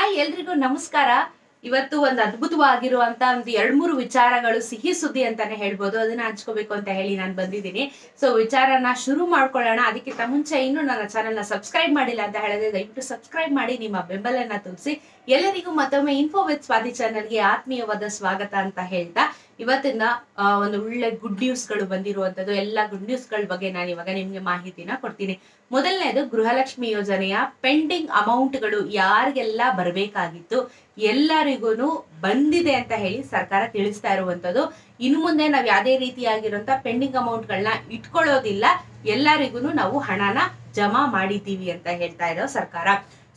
Hi ಎಲ್ರಿಗೂ ನಮಸ್ಕಾರ. ಇವತ್ತು ಒಂದು ಅದ್ಭುತವಾಗಿರುವಂತ ಒಂದು 2-3 ವಿಚಾರಗಳು ಸಿಹಿ ಸುದ್ದಿ ಅಂತಾನೆ ಹೇಳ್ಬೋದು. ಅದನ್ನ ಹಂಚ್ಕೋಬೇಕು ಅಂತ ಹೇಳಿ ನಾನು ಬಂದಿದ್ದೀನಿ. ಸೊ ವಿಚಾರನ ಶುರು ಮಾಡ್ಕೊಳ್ಳೋಣ. ಅದಕ್ಕಿಂತ ಮುಂಚೆ ಇನ್ನು ನನ್ನ ಚಾನೆಲ್ನ ಸಬ್ಸ್ಕ್ರೈಬ್ ಮಾಡಿಲ್ಲ ಅಂತ ಹೇಳಿದ್ರೆ ದಯವಿಟ್ಟು ಸಬ್ಸ್ಕ್ರೈಬ್ ಮಾಡಿ ನಿಮ್ಮ ಬೆಂಬಲನ ತೋರಿಸಿ. ಎಲ್ಲರಿಗೂ ಮತ್ತೊಮ್ಮೆ ಇನ್ಫೋ ವಿತ್ ಸ್ವಾತಿ ಚಾನೆಲ್ಗೆ ಆತ್ಮೀಯವಾದ ಸ್ವಾಗತ ಅಂತ ಹೇಳ್ತಾ ಇವತ್ತಿನ ಒಂದು ಒಳ್ಳೆ ಗುಡ್ ನ್ಯೂಸ್ ಗಳು ಬಂದಿರುವಂತದ್ದು. ಎಲ್ಲ ಗುಡ್ ನ್ಯೂಸ್ ಗಳ ಬಗ್ಗೆ ನಾನು ಇವಾಗ ನಿಮ್ಗೆ ಮಾಹಿತಿನ ಕೊಡ್ತೀನಿ. ಮೊದಲನೇದು ಗೃಹಲಕ್ಷ್ಮಿ ಯೋಜನೆಯ ಪೆಂಡಿಂಗ್ ಅಮೌಂಟ್ ಗಳು ಯಾರಿಗೆಲ್ಲ ಬರಬೇಕಾಗಿತ್ತು ಎಲ್ಲರಿಗೂ ಬಂದಿದೆ ಅಂತ ಹೇಳಿ ಸರ್ಕಾರ ತಿಳಿಸ್ತಾ ಇರುವಂತದ್ದು. ಇನ್ನು ಮುಂದೆ ನಾವು ಯಾವುದೇ ರೀತಿಯಾಗಿರುವಂತ ಪೆಂಡಿಂಗ್ ಅಮೌಂಟ್ ಗಳನ್ನ ಇಟ್ಕೊಳ್ಳೋದಿಲ್ಲ, ಎಲ್ಲರಿಗೂ ನಾವು ಹಣನ ಜಮಾ ಮಾಡಿದ್ದೀವಿ ಅಂತ ಹೇಳ್ತಾ ಇರೋ ಸರ್ಕಾರ.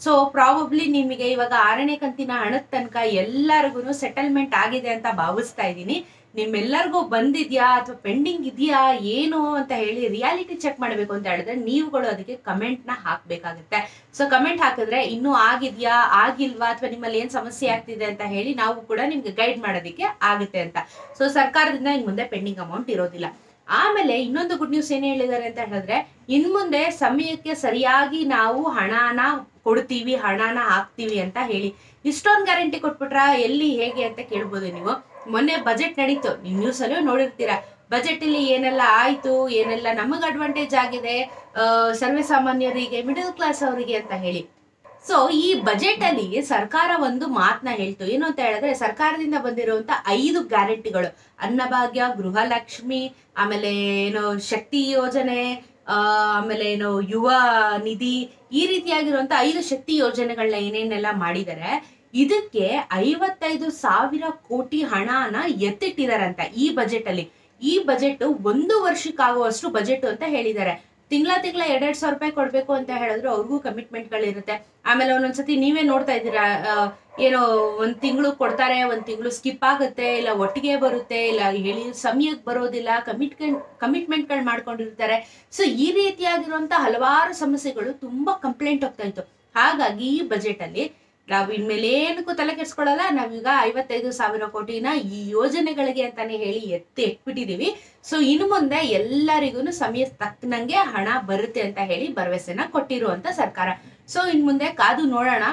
ಸೊ ಪ್ರಾಬಬ್ಲಿ ನಿಮಗೆ ಇವಾಗ 6ನೇ ಕಂತಿನ ಹಣದ ತನಕ ಎಲ್ಲರಿಗೂ ಸೆಟಲ್ಮೆಂಟ್ ಆಗಿದೆ ಅಂತ ಭಾವಿಸ್ತಾ ಇದ್ದೀನಿ. ನಿಮ್ಮೆಲ್ಲರಿಗೂ ಬಂದಿದ್ಯಾ ಅಥವಾ ಪೆಂಡಿಂಗ್ ಇದೆಯಾ ಏನು ಅಂತ ಹೇಳಿ ರಿಯಾಲಿಟಿ ಚೆಕ್ ಮಾಡಬೇಕು ಅಂತ ಹೇಳಿದ್ರೆ ನೀವುಗಳು ಅದಕ್ಕೆ ಕಮೆಂಟ್ ನ ಹಾಕ್ಬೇಕಾಗುತ್ತೆ. ಸೊ ಕಮೆಂಟ್ ಹಾಕಿದ್ರೆ ಇನ್ನೂ ಆಗಿದ್ಯಾ ಆಗಿಲ್ವಾ ಅಥವಾ ನಿಮ್ಮಲ್ಲಿ ಏನ್ ಸಮಸ್ಯೆ ಆಗ್ತಿದೆ ಅಂತ ಹೇಳಿ ನಾವು ಕೂಡ ನಿಮ್ಗೆ ಗೈಡ್ ಮಾಡೋದಕ್ಕೆ ಆಗುತ್ತೆ ಅಂತ. ಸೊ ಸರ್ಕಾರದಿಂದ ಇನ್ ಮುಂದೆ ಪೆಂಡಿಂಗ್ ಅಮೌಂಟ್ ಇರೋದಿಲ್ಲ. ಆಮೇಲೆ ಇನ್ನೊಂದು ಗುಡ್ ನ್ಯೂಸ್ ಏನ್ ಹೇಳಿದ್ದಾರೆ ಅಂತ ಹೇಳಿದ್ರೆ ಇನ್ ಮುಂದೆ ಸಮಯಕ್ಕೆ ಸರಿಯಾಗಿ ನಾವು ಹಣನ ಕೊಡ್ತೀವಿ, ಹಣನ ಹಾಕ್ತಿವಿ ಅಂತ ಹೇಳಿ. ಇಷ್ಟೊಂದು ಗ್ಯಾರಂಟಿ ಕೊಟ್ಬಿಟ್ರ ಎಲ್ಲಿ ಹೇಗೆ ಅಂತ ಕೇಳ್ಬೋದು ನೀವು. ಮೊನ್ನೆ ಬಜೆಟ್ ನಡೀತು, ನೀವು ನ್ಯೂಸ್ ಅಲ್ಲೂ ನೋಡಿರ್ತೀರಾ. ಬಜೆಟ್ ಅಲ್ಲಿ ಏನೆಲ್ಲ ಆಯ್ತು, ಏನೆಲ್ಲ ನಮಗ್ ಅಡ್ವಾಂಟೇಜ್ ಆಗಿದೆ ಸರ್ವೇ ಸಾಮಾನ್ಯರಿಗೆ, ಮಿಡಲ್ ಕ್ಲಾಸ್ ಅವರಿಗೆ ಅಂತ ಹೇಳಿ. ಸೊ ಈ ಬಜೆಟ್ ಅಲ್ಲಿ ಸರ್ಕಾರ ಒಂದು ಮಾತನ್ನ ಹೇಳ್ತು. ಏನು ಅಂತ ಹೇಳಿದ್ರೆ ಸರ್ಕಾರದಿಂದ ಬಂದಿರುವಂತ 5 ಗ್ಯಾರಂಟಿಗಳು, ಅನ್ನಭಾಗ್ಯ, ಗೃಹಲಕ್ಷ್ಮಿ, ಆಮೇಲೆ ಏನು ಶಕ್ತಿ ಯೋಜನೆ, ಆಮೇಲೆ ಏನು ಯುವ ನಿಧಿ, ಈ ರೀತಿಯಾಗಿರುವಂತ 5 ಶಕ್ತಿ ಯೋಜನೆಗಳನ್ನ ಏನೇನೆಲ್ಲ ಮಾಡಿದ್ದಾರೆ, ಇದಕ್ಕೆ 55,000 ಕೋಟಿ ಹಣನ ಎತ್ತಿಟ್ಟಿದಾರಂತ ಈ ಬಜೆಟ್ ಅಲ್ಲಿ. ಈ ಬಜೆಟ್ 1 ವರ್ಷಕ್ಕಾಗುವಷ್ಟು ಬಜೆಟ್ ಅಂತ ಹೇಳಿದ್ದಾರೆ. ತಿಂಗಳ 2,000 ರೂಪಾಯಿ ಕೊಡ್ಬೇಕು ಅಂತ ಹೇಳಿದ್ರು ಅವ್ರಿಗೂ ಕಮಿಟ್ಮೆಂಟ್ ಗಳಿರುತ್ತೆ. ಆಮೇಲೆ ಒಂದೊಂದ್ಸತಿ ನೀವೇ ನೋಡ್ತಾ ಇದ್ದೀರಾ, ಏನೋ 1 ತಿಂಗಳು ಕೊಡ್ತಾರೆ, 1 ತಿಂಗಳು ಸ್ಕಿಪ್ ಆಗುತ್ತೆ, ಇಲ್ಲ ಒಟ್ಟಿಗೆ ಬರುತ್ತೆ, ಇಲ್ಲ ಹೇಳಿ ಸಮಯಕ್ಕೆ ಬರೋದಿಲ್ಲ, ಕಮಿಟ್ಮೆಂಟ್ ಗಳು ಮಾಡ್ಕೊಂಡಿರ್ತಾರೆ. ಸೊ ಈ ರೀತಿಯಾಗಿರುವಂತ ಹಲವಾರು ಸಮಸ್ಯೆಗಳು ತುಂಬಾ ಕಂಪ್ಲೇಂಟ್ ಹೋಗ್ತಾ ಇತ್ತು. ಹಾಗಾಗಿ ಈ ಬಜೆಟ್ ಅಲ್ಲಿ ನಾವು ಇನ್ಮೇಲೆ ಏನಕ್ಕೂ ತಲೆ ಕೆಡ್ಸ್ಕೊಳ್ಳಲ್ಲ, ನಾವೀಗ 55,000 ಕೋಟಿನ ಈ ಯೋಜನೆಗಳಿಗೆ ಅಂತಾನೆ ಹೇಳಿ ಎತ್ತಿಟ್ಬಿಟ್ಟಿದೀವಿ. ಸೊ ಇನ್ನು ಮುಂದೆ ಎಲ್ಲರಿಗೂ ಸಮಯ ತಕ್ಕನಂಗೆ ಹಣ ಬರುತ್ತೆ ಅಂತ ಹೇಳಿ ಭರವಸೆನ ಕೊಟ್ಟಿರುವಂತ ಸರ್ಕಾರ. ಸೊ ಇನ್ ಮುಂದೆ ಕಾದು ನೋಡೋಣ.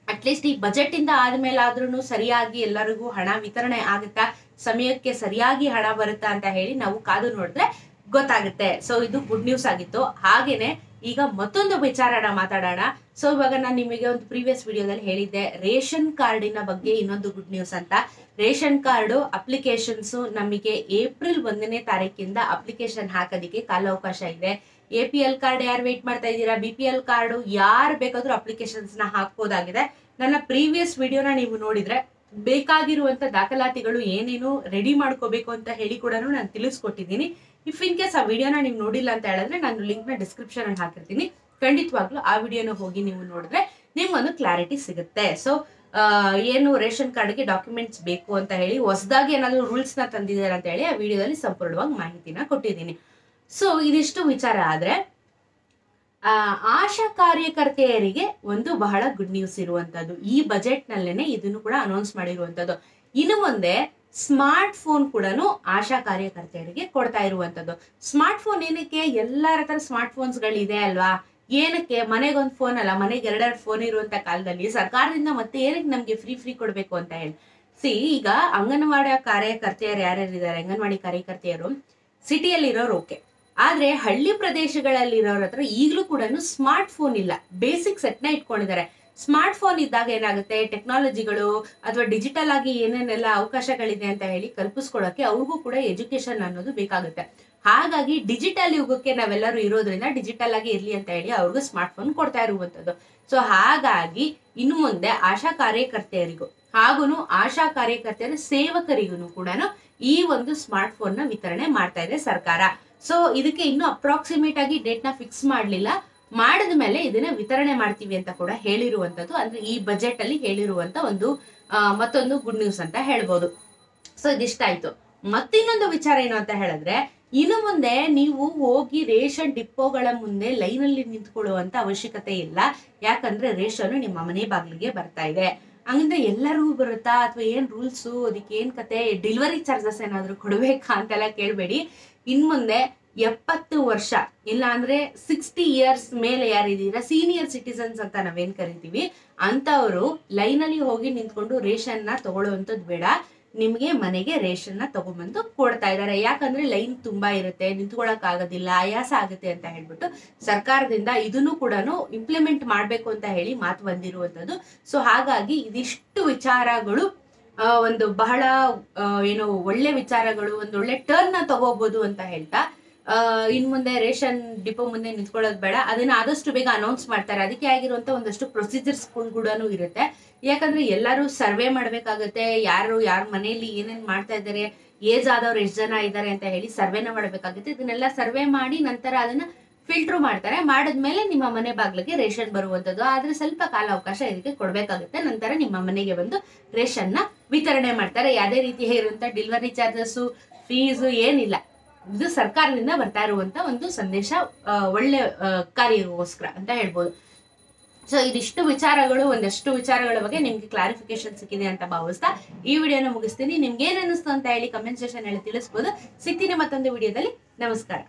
ಅಟ್ಲೀಸ್ಟ್ ಈ ಬಜೆಟ್ ಇಂದ ಆದ್ಮೇಲಾದ್ರೂ ಸರಿಯಾಗಿ ಎಲ್ಲರಿಗೂ ಹಣ ವಿತರಣೆ ಆಗುತ್ತಾ, ಸಮಯಕ್ಕೆ ಸರಿಯಾಗಿ ಹಣ ಬರುತ್ತಾ ಅಂತ ಹೇಳಿ ನಾವು ಕಾದು ನೋಡಿದ್ರೆ ಗೊತ್ತಾಗುತ್ತೆ. ಸೊ ಇದು ಗುಡ್ ನ್ಯೂಸ್ ಆಗಿತ್ತು. ಹಾಗೇನೆ ಈಗ ಮತ್ತೊಂದು ವಿಚಾರನ ಮಾತಾಡೋಣ. ಸೊ ಇವಾಗ ನಾನು ನಿಮಗೆ ಒಂದು ಪ್ರೀವಿಯಸ್ ವಿಡಿಯೋದಲ್ಲಿ ಹೇಳಿದ್ದೆ ರೇಷನ್ ಕಾರ್ಡಿನ ಬಗ್ಗೆ ಇನ್ನೊಂದು ಗುಡ್ ನ್ಯೂಸ್ ಅಂತ. ರೇಷನ್ ಕಾರ್ಡು ಅಪ್ಲಿಕೇಶನ್ಸ್ ನಮಗೆ ಏಪ್ರಿಲ್ 1ನೇ ತಾರೀಕಿಂದ ಅಪ್ಲಿಕೇಶನ್ ಹಾಕೋದಿಕ್ಕೆ ಕಾಲಾವಕಾಶ ಇದೆ. APL ಕಾರ್ಡ್ ಯಾರು ವೇಟ್ ಮಾಡ್ತಾ ಇದ್ದೀರಾ, BPL ಕಾರ್ಡು ಯಾರು ಬೇಕಾದ್ರೂ ಅಪ್ಲಿಕೇಶನ್ಸ್ ನ ಹಾಕ್ಬೋದಾಗಿದೆ. ನನ್ನ ಪ್ರೀವಿಯಸ್ ವಿಡಿಯೋನ ನೀವು ನೋಡಿದ್ರೆ ಬೇಕಾಗಿರುವಂತ ದಾಖಲಾತಿಗಳು ಏನೇನು ರೆಡಿ ಮಾಡ್ಕೋಬೇಕು ಅಂತ ಹೇಳಿ ಕೂಡ ನಾನು ತಿಳಿಸ್ಕೊಟ್ಟಿದ್ದೀನಿ. ಇಫ್ ಇನ್ ಕೇಸ್ ಆ ವಿಡಿಯೋನ ನೀವು ನೋಡಿಲ್ಲ ಅಂತ ಹೇಳಿದ್ರೆ ನಾನು ಲಿಂಕ್ ನ ಡಿಸ್ಕ್ರಿಪ್ಷನ್ ಅಲ್ಲಿ ಹಾಕಿರ್ತೀನಿ. ಖಂಡಿತವಾಗ್ಲೂ ಆ ವಿಡಿಯೋನ ಹೋಗಿ ನೀವು ನೋಡಿದ್ರೆ ನಿಮ್ಗೊಂದು ಕ್ಲಾರಿಟಿ ಸಿಗುತ್ತೆ. ಸೊ ಏನು ರೇಷನ್ ಕಾರ್ಡ್ಗೆ ಡಾಕ್ಯುಮೆಂಟ್ಸ್ ಬೇಕು ಅಂತ ಹೇಳಿ ಹೊಸದಾಗಿ ಏನಾದ್ರು ರೂಲ್ಸ್ ನ ತಂದಿದ್ದಾರೆ ಅಂತ ಹೇಳಿ ಆ ವಿಡಿಯೋದಲ್ಲಿ ಸಂಪೂರ್ಣವಾಗಿ ಮಾಹಿತಿನ ಕೊಟ್ಟಿದ್ದೀನಿ. ಸೊ ಇದಿಷ್ಟು ವಿಚಾರ ಆದ್ರೆ ಆಶಾ ಕಾರ್ಯಕರ್ತೆಯರಿಗೆ ಒಂದು ಬಹಳ ಗುಡ್ ನ್ಯೂಸ್ ಇರುವಂತದ್ದು. ಈ ಬಜೆಟ್ ನಲ್ಲೇನೆ ಇದನ್ನು ಕೂಡ ಅನೌನ್ಸ್ ಮಾಡಿರುವಂತದ್ದು. ಇನ್ನು ಮುಂದೆ ಸ್ಮಾರ್ಟ್ ಫೋನ್ ಕೂಡ ಆಶಾ ಕಾರ್ಯಕರ್ತೆಯರಿಗೆ ಕೊಡ್ತಾ ಇರುವಂತದ್ದು. ಸ್ಮಾರ್ಟ್ ಫೋನ್ ಏನಕ್ಕೆ, ಎಲ್ಲರ ಹತ್ರ ಸ್ಮಾರ್ಟ್ ಫೋನ್ಸ್ ಗಳಿದೆ ಅಲ್ವಾ, ಏನಕ್ಕೆ ಮನೆಗೊಂದು ಫೋನ್ ಅಲ್ಲ ಮನೆಗೆ 2 ಫೋನ್ ಇರುವಂತ ಕಾಲದಲ್ಲಿ ಸರ್ಕಾರದಿಂದ ಮತ್ತೆ ಏನಕ್ಕೆ ನಮ್ಗೆ ಫ್ರೀ ಕೊಡ್ಬೇಕು ಅಂತ ಹೇಳಿ. ಈಗ ಅಂಗನವಾಡಿ ಕಾರ್ಯಕರ್ತೆಯರು ಯಾರ್ಯಾರಿದ್ದಾರೆ, ಅಂಗನವಾಡಿ ಕಾರ್ಯಕರ್ತೆಯರು ಸಿಟಿಯಲ್ಲಿ ಇರೋರು ಓಕೆ, ಆದ್ರೆ ಹಳ್ಳಿ ಪ್ರದೇಶಗಳಲ್ಲಿ ಇರೋರ ಹತ್ರ ಈಗಲೂ ಕೂಡ ಸ್ಮಾರ್ಟ್ ಫೋನ್ ಇಲ್ಲ. ಬೇಸಿಕ್ ಸೆಟ್ ನ ಇಟ್ಕೊಂಡಿದ್ದಾರೆ. ಸ್ಮಾರ್ಟ್ ಫೋನ್ ಇದ್ದಾಗ ಏನಾಗುತ್ತೆ, ಟೆಕ್ನಾಲಜಿಗಳು ಅಥವಾ ಡಿಜಿಟಲ್ ಆಗಿ ಏನೇನೆಲ್ಲ ಅವಕಾಶಗಳಿದೆ ಅಂತ ಹೇಳಿ ಕಲ್ಪಿಸ್ಕೊಳ್ಳೋಕೆ ಅವ್ರಿಗೂ ಕೂಡ ಎಜುಕೇಶನ್ ಅನ್ನೋದು ಬೇಕಾಗುತ್ತೆ. ಹಾಗಾಗಿ ಡಿಜಿಟಲ್ ಯುಗಕ್ಕೆ ನಾವೆಲ್ಲರೂ ಇರೋದ್ರಿಂದ ಡಿಜಿಟಲ್ ಆಗಿ ಇರ್ಲಿ ಅಂತ ಹೇಳಿ ಅವ್ರಿಗೂ ಸ್ಮಾರ್ಟ್ ಫೋನ್ ಕೊಡ್ತಾ ಇರುವಂತದ್ದು. ಸೊ ಹಾಗಾಗಿ ಇನ್ನು ಮುಂದೆ ಆಶಾ ಕಾರ್ಯಕರ್ತೆಯರಿಗೂ ಹಾಗೂ ಆಶಾ ಕಾರ್ಯಕರ್ತೆಯರ ಸೇವಕರಿಗೂ ಕೂಡ ಈ ಒಂದು ಸ್ಮಾರ್ಟ್ ಫೋನ್ ನ ವಿತರಣೆ ಮಾಡ್ತಾ ಇದೆ ಸರ್ಕಾರ. ಸೊ ಇದಕ್ಕೆ ಇನ್ನು ಅಪ್ರಾಕ್ಸಿಮೇಟ್ ಆಗಿ ಡೇಟ್ ನ ಫಿಕ್ಸ್ ಮಾಡ್ಲಿಲ್ಲ, ಮಾಡಿದ ಮೇಲೆ ಇದನ್ನ ವಿತರಣೆ ಮಾಡ್ತೀವಿ ಅಂತ ಕೂಡ ಹೇಳಿರುವಂತದ್ದು. ಅಂದ್ರೆ ಈ ಬಜೆಟ್ ಅಲ್ಲಿ ಹೇಳಿರುವಂತ ಒಂದು ಮತ್ತೊಂದು ಗುಡ್ ನ್ಯೂಸ್ ಅಂತ ಹೇಳ್ಬೋದು. ಸೊ ಇದಿಷ್ಟಾಯ್ತು. ಮತ್ತಿನ್ನೊಂದು ವಿಚಾರ ಏನು ಅಂತ ಹೇಳಿದ್ರೆ ಇನ್ನು ಮುಂದೆ ನೀವು ಹೋಗಿ ರೇಷನ್ ಡಿಪೋಗಳ ಮುಂದೆ ಲೈನ್ ಅಲ್ಲಿ ನಿಂತ್ಕೊಳ್ಳುವಂತ ಅವಶ್ಯಕತೆ ಇಲ್ಲ. ಯಾಕಂದ್ರೆ ರೇಷನ್ ನಿಮ್ಮ ಮನೆ ಬಾಗಿಲಿಗೆ ಬರ್ತಾ ಇದೆ. ಹಂಗಂದ್ರೆ ಎಲ್ಲರಿಗೂ ಬರುತ್ತಾ ಅಥವಾ ಏನ್ ರೂಲ್ಸು, ಅದಕ್ಕೆ ಏನ್ ಕತೆ, ಡೆಲಿವರಿ ಚಾರ್ಜಸ್ ಏನಾದ್ರು ಕೊಡ್ಬೇಕಾ ಅಂತೆಲ್ಲ ಕೇಳ್ಬೇಡಿ. ಇನ್ ಮುಂದೆ 70 ವರ್ಷ ಇಲ್ಲ ಅಂದ್ರೆ 60 ಇಯರ್ಸ್ ಮೇಲೆ ಯಾರಿದ್ದೀರಾ ಸೀನಿಯರ್ ಸಿಟಿಸನ್ಸ್ ಅಂತ ನಾವೇನ್ ಕರಿತೀವಿ ಅಂತವರು ಲೈನಲ್ಲಿ ಹೋಗಿ ನಿಂತ್ಕೊಂಡು ರೇಷನ್ ನ ತಗೊಳ್ಳುವಂಥದ್ದು ಬೇಡ, ನಿಮ್ಗೆ ಮನೆಗೆ ರೇಷನ್ ನ ತಗೊಂಡ್ಬಂದು ಕೊಡ್ತಾ ಇದ್ದಾರೆ. ಯಾಕಂದ್ರೆ ಲೈನ್ ತುಂಬಾ ಇರುತ್ತೆ, ನಿಂತ್ಕೊಳಕ್ ಆಗೋದಿಲ್ಲ, ಆಯಾಸ ಆಗುತ್ತೆ ಅಂತ ಹೇಳ್ಬಿಟ್ಟು ಸರ್ಕಾರದಿಂದ ಇದನ್ನು ಕೂಡ ಇಂಪ್ಲಿಮೆಂಟ್ ಮಾಡ್ಬೇಕು ಅಂತ ಹೇಳಿ ಮಾತು ಬಂದಿರುವಂತದ್ದು. ಸೊ ಹಾಗಾಗಿ ಇದಿಷ್ಟು ವಿಚಾರಗಳು ಒಂದು ಬಹಳ ಏನು ಒಳ್ಳೆ ವಿಚಾರಗಳು, ಒಂದು ಒಳ್ಳೆ ಟರ್ನ್ ನ ತಗೋಬಹುದು ಅಂತ ಹೇಳ್ತಾ ಇನ್ ಮುಂದೆ ರೇಷನ್ ಡಿಪೋ ಮುಂದೆ ನಿಂತ್ಕೊಳ್ಳೋದು ಬೇಡ, ಅದನ್ನ ಆದಷ್ಟು ಬೇಗ ಅನೌನ್ಸ್ ಮಾಡ್ತಾರೆ. ಅದಕ್ಕೆ ಆಗಿರುವಂತ ಒಂದಷ್ಟು ಪ್ರೊಸೀಜರ್ಸ್ ಕೂಡ ಇರುತ್ತೆ. ಯಾಕಂದ್ರೆ ಎಲ್ಲರೂ ಸರ್ವೆ ಮಾಡ್ಬೇಕಾಗತ್ತೆ, ಯಾರು ಯಾರ ಮನೆಯಲ್ಲಿ ಏನೇನ್ ಮಾಡ್ತಾ ಇದ್ದಾರೆ, ಏಜ್ ಆದವ್ರು ಎಷ್ಟು ಜನ ಇದ್ದಾರೆ ಅಂತ ಹೇಳಿ ಸರ್ವೆನ ಮಾಡ್ಬೇಕಾಗುತ್ತೆ. ಇದನ್ನೆಲ್ಲ ಸರ್ವೆ ಮಾಡಿ ನಂತರ ಅದನ್ನ ಫಿಲ್ಟರ್ ಮಾಡ್ತಾರೆ. ಮಾಡಿದ್ಮೇಲೆ ನಿಮ್ಮ ಮನೆ ಬಾಗ್ಲಿಗೆ ರೇಷನ್ ಬರುವಂತದ್ದು. ಆದ್ರೆ ಸ್ವಲ್ಪ ಕಾಲಾವಕಾಶ ಇದಕ್ಕೆ ಕೊಡ್ಬೇಕಾಗುತ್ತೆ. ನಂತರ ನಿಮ್ಮ ಮನೆಗೆ ಬಂದು ರೇಷನ್ ನ ವಿತರಣೆ ಮಾಡ್ತಾರೆ. ಯಾವುದೇ ರೀತಿ ಇರುವಂತ ಡೆಲಿವರಿ ಚಾರ್ಜಸ್, ಫೀಸ್ ಏನಿಲ್ಲ. ಇದು ಸರ್ಕಾರದಿಂದ ಬರ್ತಾ ಇರುವಂತ ಒಂದು ಸಂದೇಶ, ಒಳ್ಳೆ ಕಾರ್ಯಕ್ಕೋಸ್ಕರ ಅಂತ ಹೇಳ್ಬೋದು. ಸೊ ಇದಿಷ್ಟು ವಿಚಾರಗಳು, ಒಂದಷ್ಟು ವಿಚಾರಗಳ ಬಗ್ಗೆ ನಿಮ್ಗೆ ಕ್ಲಾರಿಫಿಕೇಶನ್ ಸಿಕ್ಕಿದೆ ಅಂತ ಭಾವಿಸ್ತಾ ಈ ವಿಡಿಯೋನ ಮುಗಿಸ್ತೀನಿ. ನಿಮ್ಗೆ ಏನ್ ಅನಿಸ್ತು ಅಂತ ಹೇಳಿ ಕಮೆಂಟ್ ಸೆಕ್ಷನ್ ಹೇಳಿ ತಿಳಿಸ್ಬೋದು. ಸಿಗ್ತೀನಿ ಮತ್ತೊಂದು ವಿಡಿಯೋದಲ್ಲಿ. ನಮಸ್ಕಾರ.